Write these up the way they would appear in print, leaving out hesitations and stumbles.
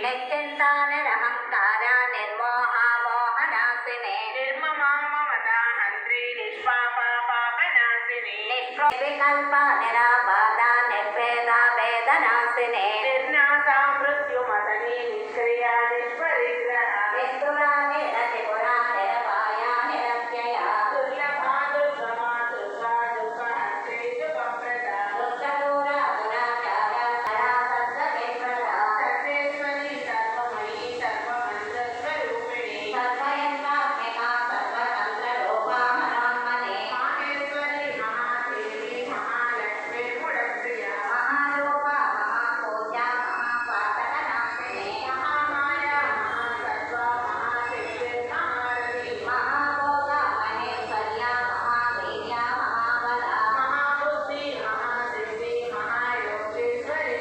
నిశ్చింతానిరహంకార నిర్మోహామోహనాశినే నిర్మమామమదాహంత్రి నిష్పాపాపాపనాశినే నిష్ప్రవికల్ప నిరాబాధ నిర్భేద వేదనాశినే నిర్నాశా మృత్యుమతని నిష్క్రియా నిష్పరిగ్రహ నిస్తురా నిరతిపురా నిరపాయ నిరవ్యయ దుర్లభా దుర్గమా దుర్గా దుఃఖహంత్రి దుఃఖప్రద దుఃఖదూరా దురాచార సరా సత్సవేశ్వర సర్వేశ్వరి సర్వమయీ సర్వమంత్రస్వరూపిణి సర్వయంత్రాత్మికా సర్వతంత్రరూపా మనోన్మనే మాహేశ్వరి మహాదేవి మహాలక్ష్మీర్ముడప్రియ మహారూప మహాపూజ మహాపాతకనాశిని మహామాయా మహాసత్వ మహాశక్తి మహారథి మహాభోగ మహేశ్వర్య మహావీర్య మహాబల మహాబుద్ధి మహాసిద్ధి మహాయోగేశ్వరీశ్వరి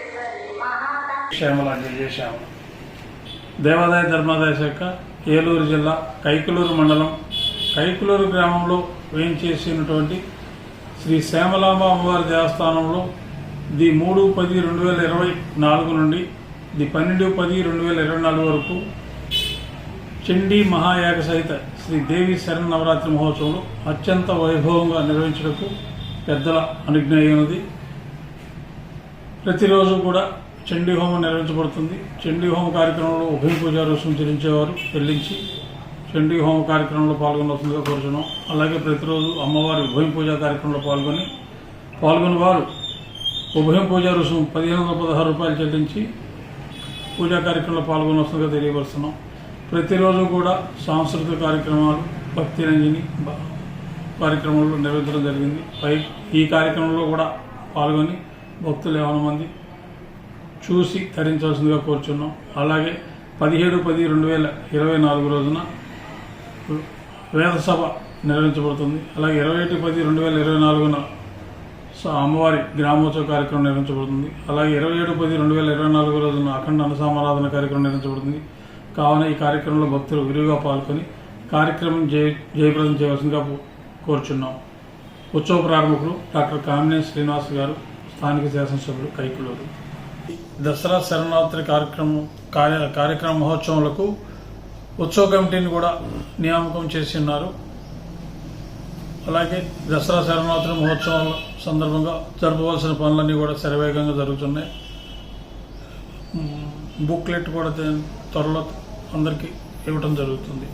శ్యామల జయశ్యామ దేవాదాయ ధర్మాదాయ శాఖ ఏలూరు జిల్లా కైకలూరు మండలం కైకలూరు గ్రామంలో వేయించేసినటువంటి శ్రీ శ్యామలాంబ అమ్మవారి దేవస్థానంలో ది 3/10/2024 నుండి ది 12/10/2024 వరకు చండీ మహాయాగ సహిత శ్రీ దేవి శరన్నవరాత్రి మహోత్సవంలో అత్యంత వైభవంగా నిర్వహించడానికి పెద్దల అనుజ్ఞ అయినది. ప్రతిరోజు కూడా చండీ హోమం నిర్వహించబడుతుంది. చండీ హోమ కార్యక్రమంలో ఉభయ పూజా రుసుము చెల్లించి చండీ హోమ కార్యక్రమంలో పాల్గొనవలసిందిగా కోరుచున్నాం. అలాగే ప్రతిరోజు అమ్మవారి ఉభయం పూజా కార్యక్రమంలో పాల్గొని వారు ఉభయం పూజా రుసుము 1516 రూపాయలు చెల్లించి పూజా కార్యక్రమంలో పాల్గొనవలసిందిగా తెలియపరుస్తున్నాం. ప్రతిరోజు కూడా సాంస్కృతిక కార్యక్రమాలు భక్తి రంజని కార్యక్రమంలో నిర్వహించడం జరిగింది. ఈ కార్యక్రమంలో కూడా పాల్గొని భక్తులు 50 మంది చూసి తరించవలసిందిగా కోరుచున్నాం. అలాగే 17/10/2024 రోజున వేదసభ నిర్వహించబడుతుంది. అలాగే 21/10/2024 అమ్మవారి గ్రామోత్సవ కార్యక్రమం నిర్వహించబడుతుంది. అలాగే 27/10/2024 రోజున అఖండ అనుసమారాధన కార్యక్రమం నిర్వహించబడుతుంది. కావున ఈ కార్యక్రమంలో భక్తులు విరివిగా పాల్గొని కార్యక్రమం జయప్రదం చేయవలసిందిగా కోరుచున్నాం. ఉత్సవ ప్రారంభకులు డాక్టర్ కామినేని శ్రీనివాస్ గారు, స్థానిక శాసనసభ్యులు, కైకలూరు. దసరా శరణవరాత్రి కార్యక్రమ మహోత్సవాలకు ఉత్సవ కమిటీని కూడా నియామకం చేసి ఉన్నారు. అలాగే దసరా శరణవరాత్రి మహోత్సవాల సందర్భంగా జరపవలసిన పనులన్నీ కూడా శరవేగంగా జరుగుతున్నాయి. బుక్లెట్ కూడా త్వరలో అందరికీ ఇవ్వటం జరుగుతుంది.